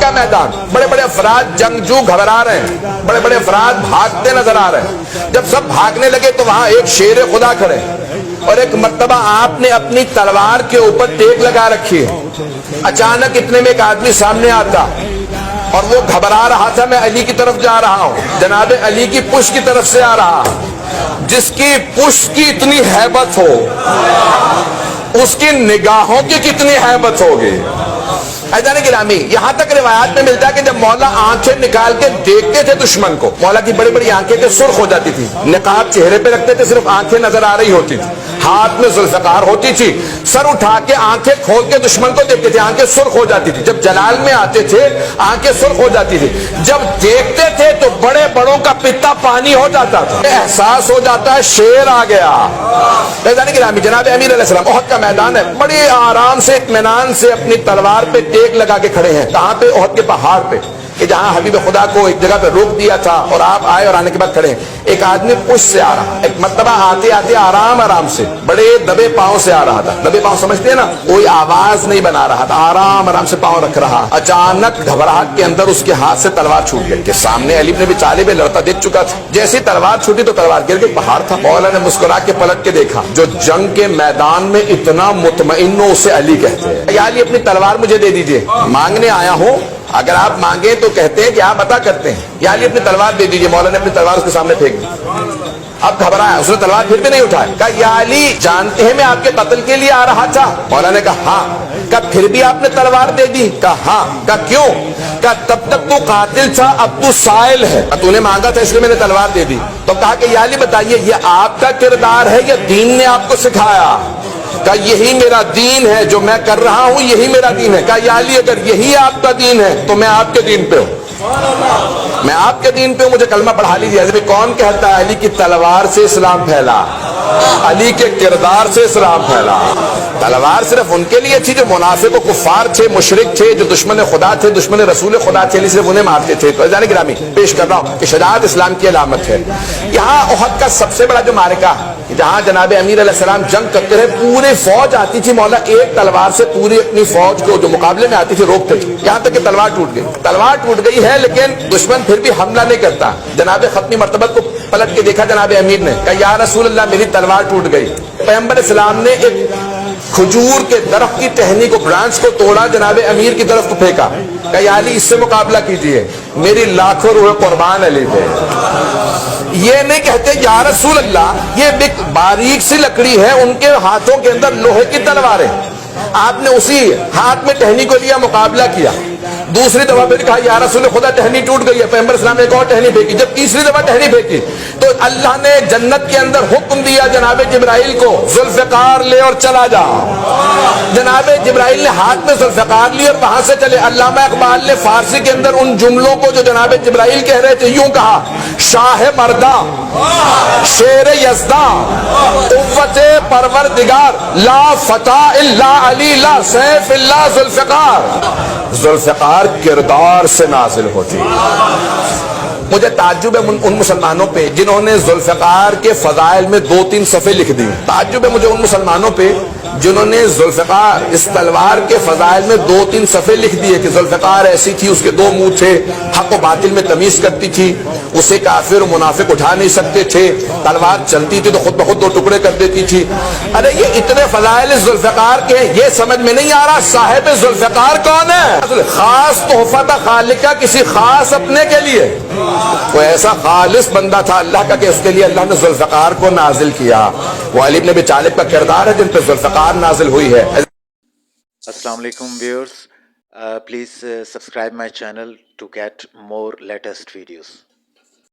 کا میدان، بڑے بڑے افراد جنگجو گھبرا رہے ہیں، بڑے بڑے افراد بھاگتے نظر آ رہے ہیں. جب سب بھاگنے لگے تو وہاں ایک شیر خدا کھڑے، اور ایک مرتبہ آپ نے اپنی تلوار کے اوپر ٹیک لگا رکھی ہے. اچانک اتنے میں ایک آدمی سامنے آتا اور وہ گھبرا رہا تھا، میں علی کی طرف جا رہا ہوں، جناب علی کی پشت کی طرف سے آ رہا. جس کی پشت کی اتنی ہیبت ہو، اس کی نگاہوں کی کتنی ہیبت ہوگی. ایدان گرامی، یہاں تک روایات میں ملتا ہے کہ جب مولا آنکھیں نکال کے دیکھتے تھے دشمن کو، مولا کی بڑی بڑی آنکھیں تھے سرخ ہو جاتی تھی، نقاب چہرے پہ رکھتے تھے، صرف آنکھیں نظر آ رہی ہوتی تھی، ہاتھ میں ذوالفقار ہوتی تھی، سر اٹھا کے آنکھیں کھول کے دشمن کو دیکھتے تھے، آنکھیں سرخ ہو جاتی تھی. جب جلال میں آتے تھے آنکھیں سرخ ہو جاتی تھی، جب دیکھتے تھے تو بڑے بڑوں کا پتا پانی ہو جاتا تھا. احساس ہو جاتا ہے شیر آ گیا. ایدان گرامی، جناب امیر علیہ السلام احد کا میدان ہے، بڑی آرام سے اطمینان سے اپنی تلوار پہ ٹیک لگا کے کھڑے ہیں. کہاں پہ؟ احد کے پہاڑ پہ، کہ جہاں حبیب خدا کو ایک جگہ پہ روک دیا تھا اور آپ آئے اور آنے کے بعد کھڑے ہیں. ایک آدمی پشت سے آ رہا، ایک مرتبہ آتے آتے آرام آرام سے بڑے دبے پاؤں سے آ رہا تھا. دبے پاؤں سمجھتے ہیں نا، کوئی آواز نہیں بنا رہا تھا، آرام آرام سے پاؤں رکھ رہا. اچانک گھبراہٹ کے اندر اس کے ہاتھ سے تلوار چھوٹ گئی، کہ سامنے علی بن ابی طالب لڑتا دیکھ چکا تھا. جیسی تلوار چھوٹی تو تلوار گر گئی، پہاڑ تھا. مولا نے مسکرا کے پلٹ کے دیکھا، جو جنگ کے میدان میں اتنا مطمئن ہو اسے علی کہتے ہیں. یا علی اپنی تلوار مجھے دے دیجئے، مانگنے آیا ہوں، اگر آپ مانگیں تو کہتے ہیں کہ آپ عطا کرتے ہیں. یا علی اپنی تلوار دے دیجئے. مولا نے اپنی تلوار اس کے سامنے پھینک دی. اب گھبرایا، اس نے تلوار پھر بھی نہیں اٹھایا. کہا یا علی جانتے ہیں میں آپ کے قتل کے لیے آ رہا تھا؟ مولا نے کہا ہاں. کہا پھر بھی آپ نے تلوار دے دی؟ کہا ہاں. کہا کیوں؟ کہا تب تک تو قاتل تھا، اب تو سائل ہے، تو نے مانگا تھا اس لیے میں نے تلوار دے دی. تو کہا کہ یا علی بتائیے یہ آپ کا کردار ہے یا دین نے آپ کو سکھایا؟ کہا یہی میرا دین ہے، جو میں کر رہا ہوں یہی میرا دین ہے. کہا یا علی اگر یہی آپ کا دین ہے تو میں آپ کے دین پہ ہوں، میں آپ کے دین پہ ہوں، مجھے کلمہ پڑھا لیجیے. حضرت کون کہتا ہے علی کی تلوار سے اسلام پھیلا، علی کے کردار سے اسلام پھیلا. تلوار صرف ان کے لیے تھی جو منافق و کفار تھے، مشرک تھے، جو دشمن خدا تھے، دشمن رسول خدا تھے، علی صرف انہیں مارتے تھے. تو عزیزان گرامی پیش کر رہا ہوں کہ شجاعت اسلام کی علامت ہے. یہاں احد کا سب سے بڑا جو معرکہ، جہاں جناب امیر علیہ السلام جنگ کرتے رہے، پورے فوج آتی تھی، مولا ایک تلوار سے پوری اپنی فوج کو جو مقابلے میں آتی تھی روکتے تھے، یہاں تک کہ تلوار ٹوٹ گئی. تلوار ٹوٹ گئی ہے لیکن دشمن پھر بھی حملہ نہیں کرتا. جناب ختمی مرتبہ کو پلٹ کے دیکھا جناب امیر نے، کہا یا رسول اللہ میری تلوار ٹوٹ گئی. پیغمبر اسلام نے ایک کھجور کے درخت کی ٹہنی کو، برانچ کو توڑا، جناب امیر کی طرف کو پھینکا. کہا یا علی اس سے مقابلہ کیجئے، میری لاکھوں روح قربان علی پہ. یہ نہیں کہتے یا رسول اللہ، یہ باریک سی لکڑی ہے، ان کے ہاتھوں کے اندر لوہے کی تلوار ہے. آپ نے اسی ہاتھ میں ٹہنی کو لیا، مقابلہ کیا. دوسری دفعہ پھر کہا یا رسول خدا ٹہنی ٹوٹ گئی ہے. پیغمبر اسلام نے ایک اور ٹہنی پھینکی. جب تیسری دفعہ ٹہنی پھینکی تو اللہ نے جنت کے اندر حکم دیا جناب جبرائیل کو، ذوالفقار لے اور چلا جا. جناب جبرائیل نے ہاتھ میں ذوالفقار لی اور وہاں سے چلے. علامہ اقبال نے فارسی کے اندر ان جملوں کو جو جناب جبرائیل کہہ رہے تھے یوں کہا: شاہ مردہ، شیر یزداں، قوت پروردگار، لا فتح الا علی، لا سیف الا ذوالفقار. ذوالفقار کردار سے نازل ہوتی. مجھے تعجب ہے ان مسلمانوں پہ جنہوں نے ذوالفقار کے فضائل میں 2-3 صفحے لکھ دی. تعجب ہے مجھے ان مسلمانوں پہ جنہوں نے ذوالفقار اس تلوار کے فضائل میں 2-3 صفحے لکھ دیے کہ ذوالفقار ایسی تھی، اس کے 2 منہ تھے، حق و باطل میں تمیز کرتی تھی، اسے کافر و منافق اٹھا نہیں سکتے تھے، تلوار چلتی تھی تو خود بخود 2 ٹکڑے کر دیتی تھی. ارے یہ اتنے فضائل ذوالفقار کے ہیں، یہ سمجھ میں نہیں آ رہا صاحب ذوالفقار کون ہے. خاص تحفہ تھا خالق کا کسی خاص اپنے کے لیے. کوئی ایسا خالص بندہ تھا اللہ کا کہ اس کے لیے اللہ نے ذوالفقار کو نازل کیا. وہ علی بن ابی طالب کا کردار ہے جن پہ ذوالفقار نازل ہوئی ہے. السلام علیکم viewers, please subscribe my channel to get more latest videos.